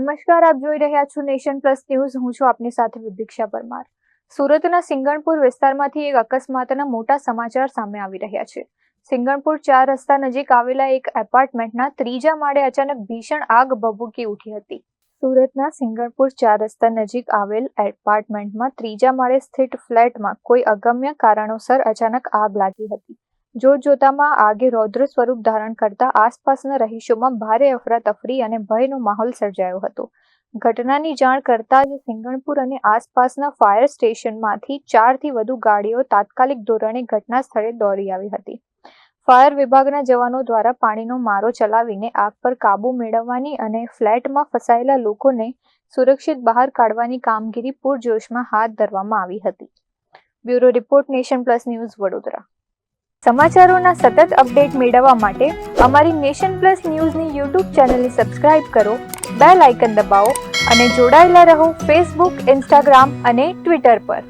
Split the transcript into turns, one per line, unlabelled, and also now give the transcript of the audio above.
નમસ્કાર, આપ જોઈ રહ્યા છો નેશન પ્લસ ન્યૂઝ. હું છું આપની સાથે વિદિક્ષા પરમાર. સુરતના સિંગણપુર વિસ્તારમાંથી એક અકસ્માતના મોટા સમાચાર સામે આવી રહ્યા છે. સિંગણપુર 4 રસ્તા નજીક આવેલા એક એપાર્ટમેન્ટના 3જા માળે અચાનક ભીષણ આગ ભભૂકી ઉઠી હતી. સુરતના સિંગણપુર 4 રસ્તા નજીક આવેલ એપાર્ટમેન્ટમાં 3જા માળે સ્થિત ફ્લેટમાં કોઈ અગમ્ય કારણોસર અચાનક આગ લાગી હતી. જોતજોતામાં આગે રૌદ્ર સ્વરૂપ ધારણ કરતા આસપાસના રહીશોમાં ભારે અફરાતફરી અને ભયનો માહોલ સર્જાયો હતો. ઘટનાની જાણ કરતા જ સિંગણપુર અને આસપાસના ફાયર સ્ટેશનમાંથી 4થી વધુ ગાડીઓ તાત્કાલિક ધોરણે ઘટના સ્થળે દોડી આવી હતી. ફાયર વિભાગના જવાનો દ્વારા પાણીનો મારો ચલાવીને આગ પર કાબૂ મેળવવાની અને ફ્લેટમાં ફસાયેલા લોકોને સુરક્ષિત બહાર કાઢવાની કામગીરી પૂરજોશમાં હાથ ધરવામાં આવી હતી. Bureau report, nation plus news, Vadodara. સમાચારોના સતત અપડેટ મેળવવા માટે અમારી નેશન પ્લસ ન્યૂઝની યુટ્યુબ ચેનલને સબસ્ક્રાઇબ કરો, બેલ આઇકન દબાવો અને જોડાયેલા રહો ફેસબુક, ઇન્સ્ટાગ્રામ અને ટ્વિટર પર.